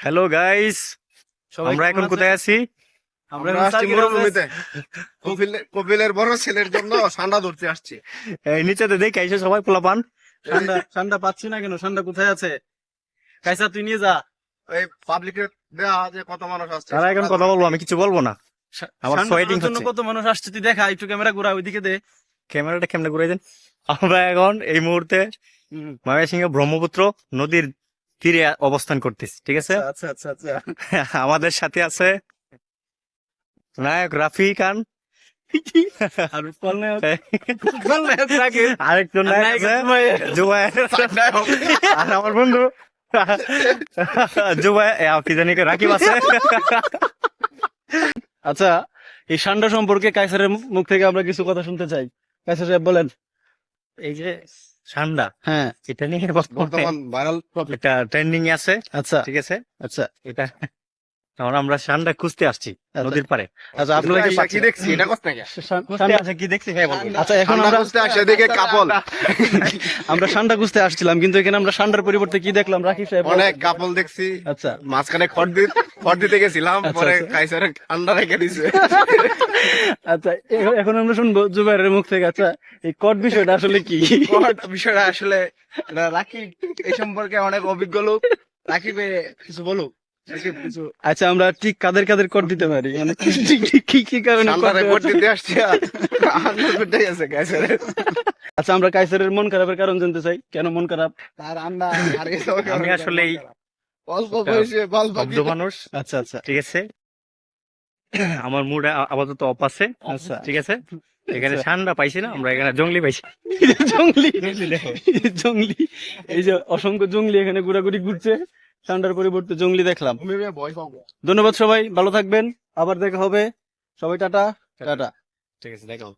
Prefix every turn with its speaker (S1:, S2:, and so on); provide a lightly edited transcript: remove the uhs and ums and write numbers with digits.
S1: Hello guys, আমরা এখন কোথায় আছি?
S2: আমরা আসছি মরুভূমিতে। কপিলের বড় ছেলের জন্য ঠান্ডা ধরতে আসছি।
S1: এই নিচেতে দেখে এসে সবাই পোলাপান।
S3: ঠান্ডা পাচ্ছি না কেন? ঠান্ডা কোথায় আছে? কাইসা তুই নিয়ে যা।
S2: ওই পাবলিকের দেয়া যে কত মানুষ আসছে।
S1: তারা এখন কথা বলবো, আমি কিছু বলবো না। আমার
S3: ঠান্ডা
S1: সোয়েটিং
S3: ধরার জন্য
S1: হচ্ছে।
S3: কত মানুষ আসছে তুই দেখা, একটু ক্যামেরা ঘুরা ওইদিকে দে।
S1: ক্যামেরাটা কেমনে ঘুরাই দেন? আমরা এখন এই মুহূর্তে ময়মনসিংহ ব্রহ্মপুত্র নদীর তীরে অবস্থান করতেছি, ঠিক আছে?
S3: আচ্ছা আচ্ছা আচ্ছা।
S1: আমাদের সাথে আছে নায়ক রাফি খান,
S3: আর নায়ক থাকে।
S1: আরেকজন নায়ক আছে জুবায়ের, আর আমার বন্ধু জুবায়ের, কি জানি রাকিব আছে।
S3: আচ্ছা, এই ঠান্ডা সম্পর্কে কাইসারের মুখ থেকে আমরা কিছু কথা শুনতে চাই। কাইসার সাহেব বলেন।
S1: এই যে ঠান্ডা,
S3: হ্যাঁ,
S1: এটা নিয়ে
S2: বর্তমান ভাইরাল
S1: একটা ট্রেন্ডিং এ আছে,
S3: আচ্ছা
S1: ঠিক আছে?
S3: আচ্ছা
S1: এটা এখন আমরা ঠান্ডা খুঁজতে আসছি নদীর পারে।
S3: আচ্ছা, আপনারা কি
S2: কি দেখছি এটা কষ্ট নাকি?
S1: খুঁজতে আসে কি দেখছি ভাই বলবো।
S3: আচ্ছা, এখন
S2: ঠান্ডা
S3: আমরা
S2: বুঝতে আসে দেখে কাপল,
S3: আমরা ঠান্ডা খুঁজতে আসছিলাম, কিন্তু এখানে আমরা ঠান্ডার পরিবর্তে কি দেখলাম রাকিব সাহেব?
S2: অনেক কাপল দেখছি।
S3: আচ্ছা
S2: মাঝখানে খড় দিতে গেছিলাম, পরে
S3: আচ্ছা।
S2: কাইসারে ঠান্ডা রেখে দিছে।
S3: আচ্ছা, এখন আমরা শুনবো জুবাইরের মুখ থেকে। আচ্ছা, এই কট বিষয়টা আসলে কি?
S2: বিষয়টা আসলে রাকিব এই সম্পর্কে অনেক অভিজ্ঞ লোক। রাকিবে কিছু বলুক। রাকিব কিছু
S3: আচ্ছা, আমরা ঠিক কাদের কাদের কট দিতে পারি, মানে কি কি কারণে
S2: ঠান্ডা
S3: কট
S2: রেকর্ড
S3: দেওয়া?
S2: দিতে আসছে। আন্ডার আছে কাইসারে।
S3: আচ্ছা, আমরা কাইসারের মন খারাপের কারণ জানতে চাই, কেন মন খারাপ?
S2: তার আন্ডা আর
S1: আমি আসলে
S2: অল্প বয়সে বাল
S1: শব্দ মানুষ,
S3: আচ্ছা আচ্ছা
S1: ঠিক আছে? আমার মুড আপাতত অফ আছে,
S3: আচ্ছা।
S1: ঠিক আছে? এখানে ঠান্ডা পাইছি না, আমরা এখানে জঙ্গলি পাইছি।
S3: জঙ্গলি, জঙ্গলি, এই যে অসংখ্য জঙ্গলি এখানে ঘোরাঘুরি ঘুরছে, ঠান্ডার পরিবর্তে জঙ্গলি দেখলাম।
S2: ভয় পাবো।
S3: ধন্যবাদ সবাই, ভালো থাকবেন, আবার দেখা হবে। সবাই টাটা টাটা।
S1: ঠিক আছে, দেখো।